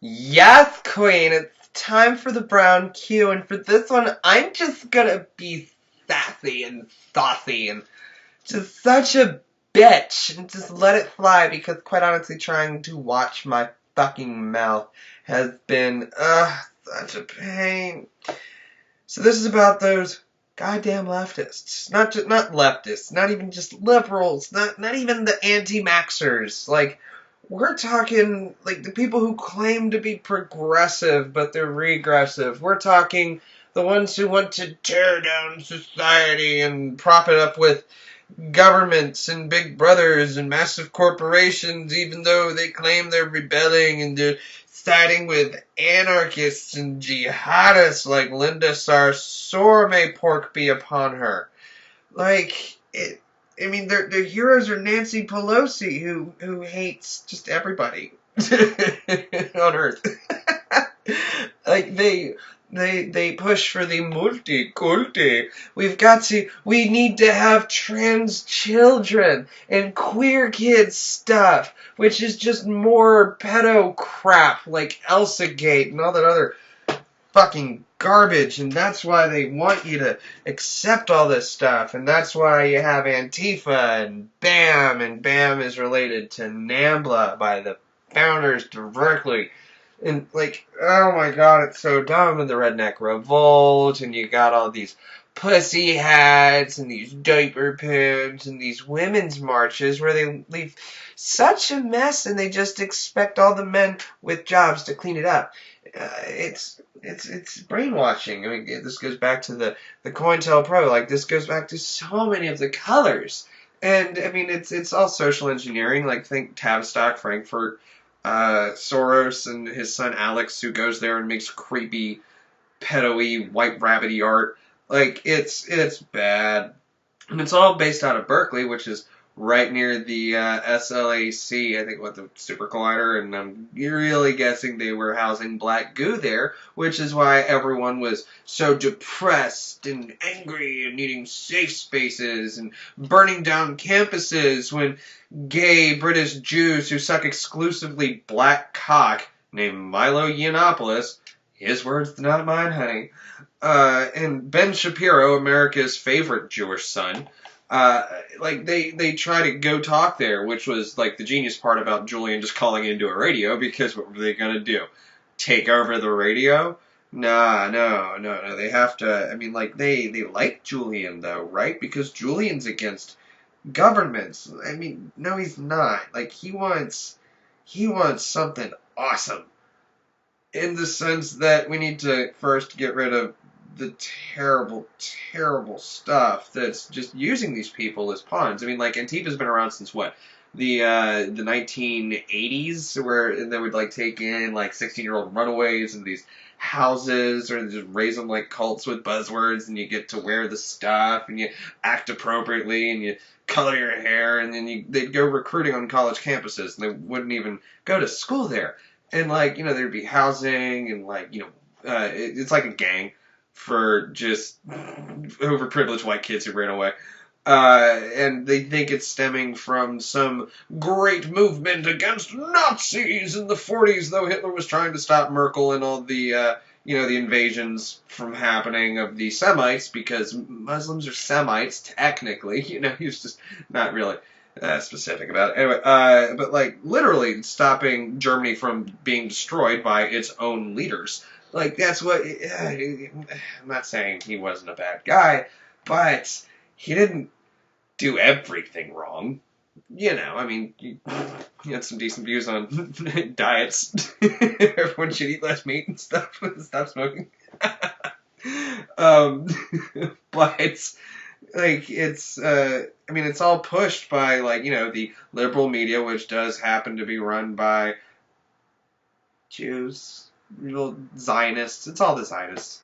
Yes, Queen, it's time for the brown Q, and for this one, I'm just gonna be sassy and saucy and just such a bitch and just let it fly because, quite honestly, trying to watch my fucking mouth has been, such a pain. So this is about those goddamn leftists. Not leftists, not even just liberals, not even the anti-maxers. Like, we're talking, like, the people who claim to be progressive, but they're regressive. We're talking the ones who want to tear down society and prop it up with governments and big brothers and massive corporations, even though they claim they're rebelling and they're siding with anarchists and jihadists like Linda Sarsour, may pork be upon her. Like, I mean, their heroes are Nancy Pelosi, who hates just everybody on Earth. Like, they push for the multiculti. We need to have trans children and queer kids stuff, which is just more pedo crap like Elsa Gate and all that other fucking garbage, and that's why they want you to accept all this stuff, and that's why you have Antifa and BAM is related to NAMBLA by the founders directly. And, like, oh my god, it's so dumb. And the Redneck Revolt, and you got all these pussy hats, and these diaper pins, and these women's marches where they leave such a mess, and they just expect all the men with jobs to clean it up. It's brainwashing. I mean, this goes back to the COINTELPRO. Like, this goes back to so many of the colors. And, I mean, it's all social engineering. Like, think Tavistock, Frankfurt, Soros and his son Alex, who goes there and makes creepy, pedo-y, white rabbity art. Like, it's bad. And it's all based out of Berkeley, which is right near the SLAC, I think, what, the Super Collider, and I'm really guessing they were housing black goo there, which is why everyone was so depressed and angry and needing safe spaces and burning down campuses when gay British Jews who suck exclusively black cock, named Milo Yiannopoulos, his words, not mine, honey, and Ben Shapiro, America's favorite Jewish son, like, they try to go talk there, which was, like, the genius part about Julian just calling into a radio, because what were they gonna do? Take over the radio? Nah, no, they have to, I mean, like, they like Julian, though, right? Because Julian's against governments. I mean, no, he's not. Like, he wants something awesome. In the sense that we need to first get rid of the terrible, terrible stuff that's just using these people as pawns. I mean, like, Antifa's been around since what? The 1980s, where they would, like, take in, like, 16-year-old runaways in these houses, or just raise them like cults with buzzwords, and you get to wear the stuff, and you act appropriately, and you color your hair, and then they'd go recruiting on college campuses, and they wouldn't even go to school there. And, like, you know, there'd be housing, and, like, you know, it's like a gang for just overprivileged white kids who ran away. And they think it's stemming from some great movement against Nazis in the 40s, though Hitler was trying to stop Merkel and all the, you know, the invasions from happening of the Semites, because Muslims are Semites, technically. You know, he was just not really specific about it. Anyway, but, like, literally stopping Germany from being destroyed by its own leaders. Like, that's what, I'm not saying he wasn't a bad guy, but he didn't do everything wrong. You know, I mean, he had some decent views on diets. Everyone should eat less meat and stuff, stop smoking. um, but, like, it's, I mean, it's all pushed by, like, you know, the liberal media, which does happen to be run by Jews, real Zionists. It's all the Zionists.